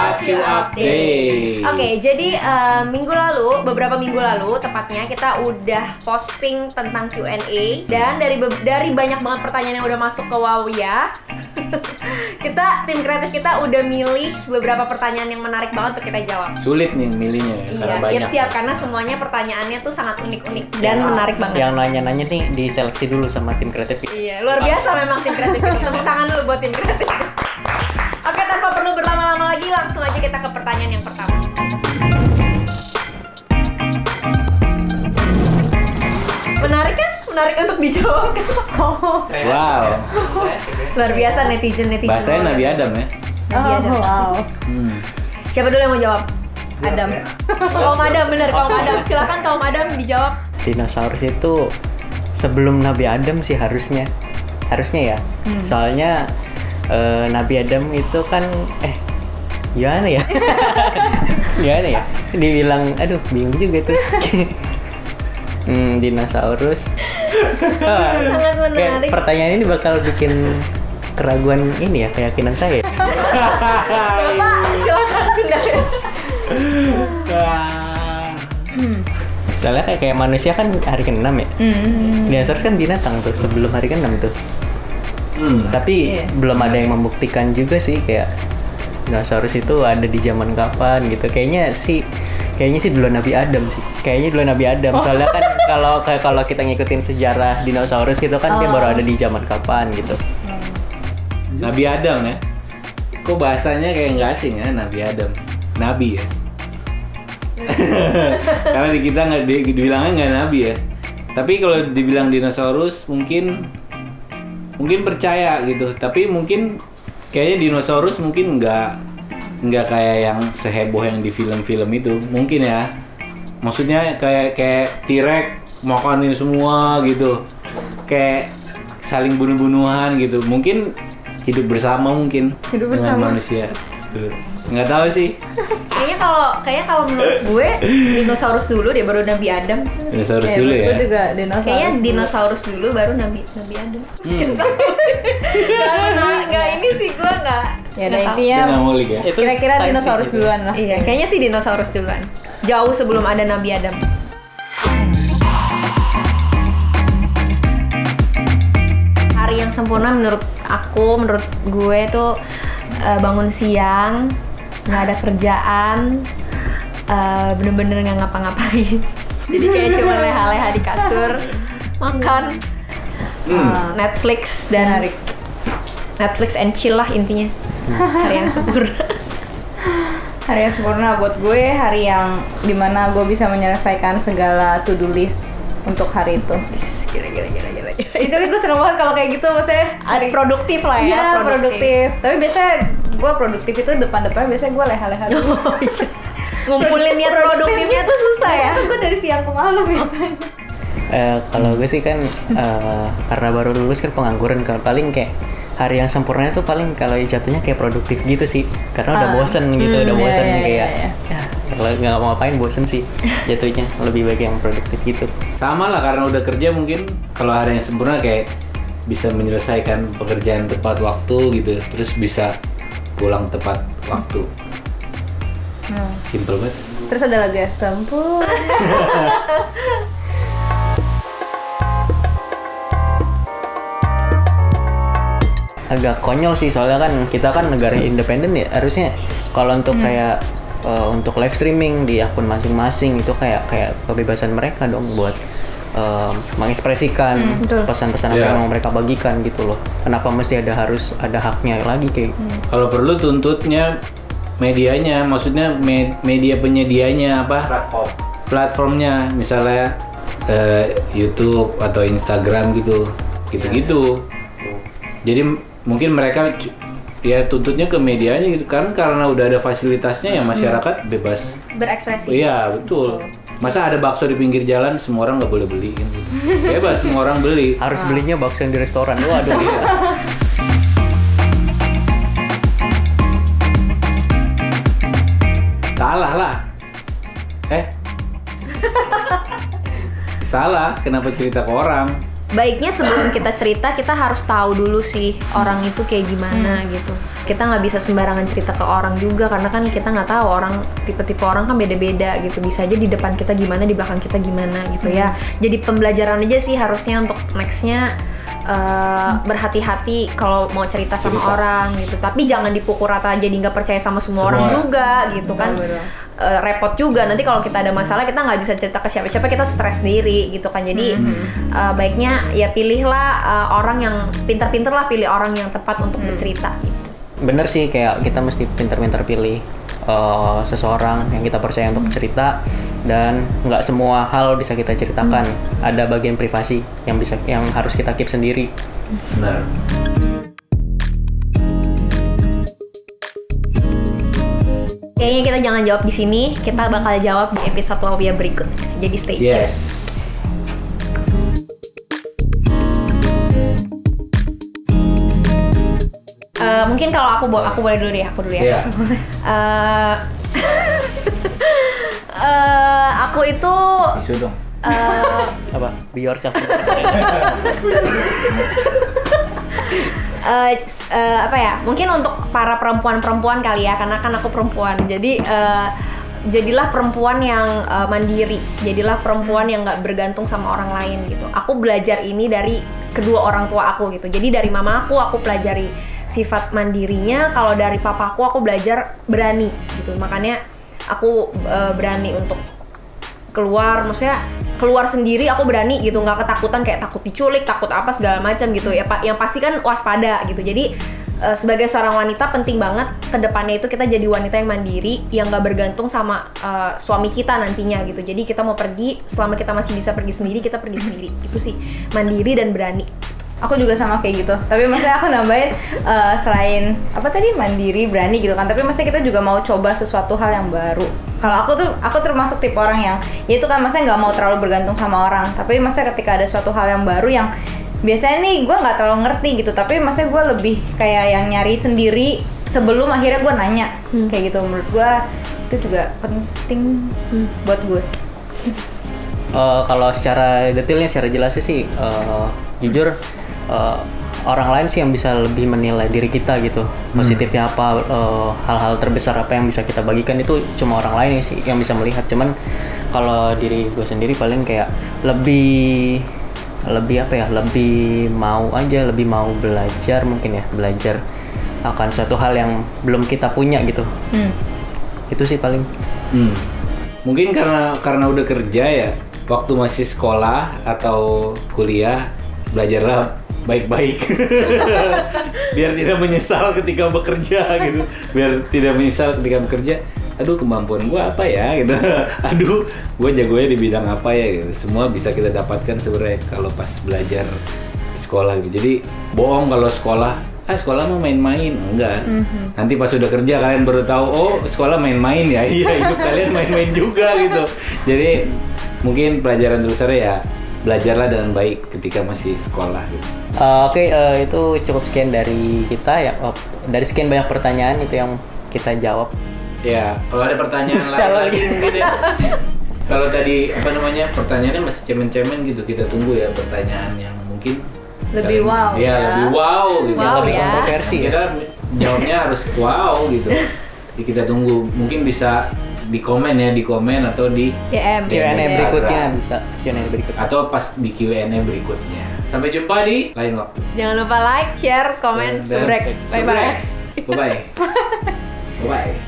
What You Update. Oke, jadi beberapa minggu lalu tepatnya kita udah posting tentang Q&A dan dari banyak banget pertanyaan yang udah masuk ke Wawya. Tim kreatif kita udah milih beberapa pertanyaan yang menarik banget untuk kita jawab. Sulit nih milihnya ya, iya, karena banyak. Siap-siap karena semuanya pertanyaannya tuh sangat unik-unik dan menarik banget. Yang nanya-nanya nih diseleksi dulu sama tim kreatif. Iya, luar biasa memang tim kreatif ini. Tepuk tangan dulu buat tim kreatif. Oke, tanpa perlu berlama-lama lagi, langsung aja kita ke pertanyaan yang pertama. Menarik kan? Menarik untuk dijawab. Wow. Luar biasa netizen. Bahasanya Nabi Adam ya. Nabi Adam. Wow. Siapa dulu yang mau jawab? Adam. Kaum Adam, bener kaum Adam. Silakan kaum Adam dijawab. Dinosaurus itu sebelum Nabi Adam sih harusnya ya. Soalnya Nabi Adam itu kan gimana ya? Gimana ya? Dibilang aduh bingung juga tuh. Dinosaurus. Sangat menarik. Kayak pertanyaan ini bakal bikin keraguan ini ya, keyakinan saya. Bapak, silakan pindah. Soalnya kayak manusia kan hari ke-6 ya. Dinosaurus kan binatang tuh sebelum hari ke-6 tuh. Tapi belum ada yang membuktikan juga sih kayak dinosaurus itu ada di zaman kapan gitu. Kayaknya sih duluan Nabi Adam sih. Kayaknya duluan Nabi Adam. Soalnya kan kalau kita ngikutin sejarah dinosaurus gitu kan dia baru ada di zaman kapan gitu. Nabi Adam ya. Kok bahasanya kayak nggak asing ya, Nabi Adam. Nabi ya. Karena di kita nggak dibilangnya nggak nabi ya. Tapi kalau dibilang dinosaurus mungkin percaya gitu. Tapi mungkin kayaknya dinosaurus mungkin nggak kayak yang seheboh yang di film-film itu. Mungkin ya. Maksudnya kayak T-Rex makanin semua gitu. Kayak saling bunuh-bunuhan gitu. Mungkin hidup bersama dengan manusia. Nggak tahu sih. Kayaknya kalau menurut gue dinosaurus dulu deh baru Nabi Adam. Dinosaurus dulu ya. Gue juga dinosaurus. Kayaknya dinosaurus dulu baru Nabi Adam. Nggak ini sih gue nggak. Ya ada intinya. Ya. Kira-kira dinosaurus duluan lah. Iya, kayaknya sih dinosaurus duluan. Jauh sebelum ada Nabi Adam. Hari yang sempurna menurut gue tuh bangun siang, nggak ada kerjaan, bener-bener nggak ngapa-ngapain. Jadi kayak cuma leha-leha di kasur, makan, Netflix and chill lah intinya. Hari yang sempurna. Hari yang sempurna buat gue hari yang dimana gue bisa menyelesaikan segala to do list untuk hari itu. Gila. Tapi gue seneng banget kalau kayak gitu, maksudnya produktif lah ya. Iya, produktif. Tapi biasanya gue produktif itu depan-depan biasanya gue leha-leha dulu. Oh, iya. Ngumpulin niat produktifnya tuh susah ya. Gue dari siang ke malam biasanya. Kalau gue sih kan karena baru lulus kan pengangguran, paling kayak hari yang sempurna itu paling kalau jatuhnya kayak produktif gitu sih, karena udah bosen gitu, kayak kalau nggak mau ngapain bosen sih jatuhnya, lebih baik yang produktif gitu. Sama lah karena udah kerja mungkin kalau hari yang sempurna kayak bisa menyelesaikan pekerjaan tepat waktu gitu, terus bisa pulang tepat waktu. Simple banget. Terus ada lagu yang sempurna. Agak konyol sih soalnya kan kita kan negara independen ya, harusnya kalau untuk kayak untuk live streaming di akun masing-masing itu kayak kebebasan mereka dong buat mengekspresikan pesan-pesan apa yang mau mereka bagikan gitu loh. Kenapa mesti harus ada haknya lagi kayak? Kalau perlu tuntutnya medianya, maksudnya media penyedianya apa? Platformnya, misalnya YouTube atau Instagram gitu. Jadi mungkin mereka ya tuntutnya ke medianya gitu kan, karena udah ada fasilitasnya ya masyarakat bebas berekspresi. Iya betul. Masa ada bakso di pinggir jalan semua orang nggak boleh beli kan gitu. Bebas semua orang beli. Harus belinya bakso yang di restoran. Waduh. Iya. Salah lah. Salah, kenapa cerita ke orang? Baiknya sebelum kita cerita kita harus tahu dulu sih orang itu kayak gimana gitu. kita nggak bisa sembarangan cerita ke orang juga, karena kan kita nggak tahu orang, tipe-tipe orang kan beda-beda gitu. Bisa aja di depan kita gimana, di belakang kita gimana gitu ya. Jadi pembelajaran aja sih harusnya untuk nextnya, berhati-hati kalau mau cerita sama orang gitu. Tapi jangan dipukul rata jadi nggak percaya sama semua orang juga gitu kan. Repot juga nanti kalau kita ada masalah kita nggak bisa cerita ke siapa-siapa, kita stres sendiri gitu kan. Jadi baiknya ya pilihlah orang yang pintar-pintar lah, pilih orang yang tepat untuk bercerita gitu. Bener sih, kayak kita mesti pintar-pintar pilih seseorang yang kita percaya untuk cerita, dan nggak semua hal bisa kita ceritakan. Ada bagian privasi yang harus kita keep sendiri. Benar. Kayaknya kita jangan jawab di sini, kita bakal jawab di episode Wawia berikut. Jadi stay tune. Yes. Mungkin kalau aku boleh dulu deh, aku dulu ya. Yeah. Aku itu Tisu dong. Apa? Be yourself. Apa ya? Mungkin untuk para perempuan kali ya, karena kan aku perempuan. Jadi jadilah perempuan yang mandiri, jadilah perempuan yang nggak bergantung sama orang lain gitu. Aku belajar ini dari kedua orang tua aku gitu. Jadi dari mama aku pelajari sifat mandirinya. Kalau dari papaku aku belajar berani gitu. Makanya aku berani untuk keluar, maksudnya keluar sendiri aku berani gitu, nggak ketakutan kayak takut diculik, takut apa segala macam gitu ya. Yang pasti kan waspada gitu. Jadi sebagai seorang wanita penting banget kedepannya itu kita jadi wanita yang mandiri, yang nggak bergantung sama suami kita nantinya gitu. Jadi kita mau pergi, selama kita masih bisa pergi sendiri, kita pergi sendiri. Itu sih, mandiri dan berani. Aku juga sama kayak gitu, tapi maksudnya aku nambahin selain apa tadi, mandiri, berani gitu kan, tapi maksudnya kita juga mau coba sesuatu hal yang baru. Kalau aku termasuk tipe orang yang ya itu kan, maksudnya nggak mau terlalu bergantung sama orang, tapi maksudnya ketika ada suatu hal yang baru yang biasanya nih gue nggak terlalu ngerti gitu, tapi maksudnya gue lebih kayak yang nyari sendiri sebelum akhirnya gue nanya. Kayak gitu, menurut gue itu juga penting buat gue. Kalau secara detailnya, secara jelasnya sih jujur orang lain sih yang bisa lebih menilai diri kita gitu, positifnya apa, hal-hal terbesar apa yang bisa kita bagikan, itu cuma orang lain sih yang bisa melihat. Cuman kalau diri gue sendiri paling kayak lebih apa ya, lebih mau belajar mungkin ya, belajar akan suatu hal yang belum kita punya gitu. Itu sih paling. Mungkin karena udah kerja ya, waktu masih sekolah atau kuliah belajarlah baik-baik biar tidak menyesal ketika bekerja gitu, biar tidak menyesal ketika bekerja. Aduh, kemampuan gua apa ya gitu. Aduh, gua jagonya di bidang apa ya gitu. Semua bisa kita dapatkan sebenarnya kalau pas belajar di sekolah gitu. Jadi bohong kalau sekolah mah main-main, enggak. Nanti pas udah kerja kalian baru tahu, oh sekolah main-main ya. Iya, hidup kalian main-main juga gitu. Jadi mungkin pelajaran terbesar ya, belajarlah dengan baik ketika masih sekolah gitu. Oke, itu cukup sekian dari kita ya. Dari sekian banyak pertanyaan itu yang kita jawab. Ya, kalau ada pertanyaan lain lagi mungkin ya. Kalau tadi pertanyaannya masih cemen-cemen gitu, kita tunggu ya pertanyaan yang mungkin Lebih wow ya. Lebih wow gitu. Wow, lebih ya. kontroversi ya. Kita jawabnya harus wow gitu. Jadi kita tunggu, mungkin bisa di komen atau di DM. Q&A berikutnya Instagram. bisa Q&A berikutnya. Atau pas di Q&A berikutnya. Sampai jumpa di lain waktu. Jangan lupa like, share, komen, Dan subrek. Bye-bye. Bye-bye. Bye-bye.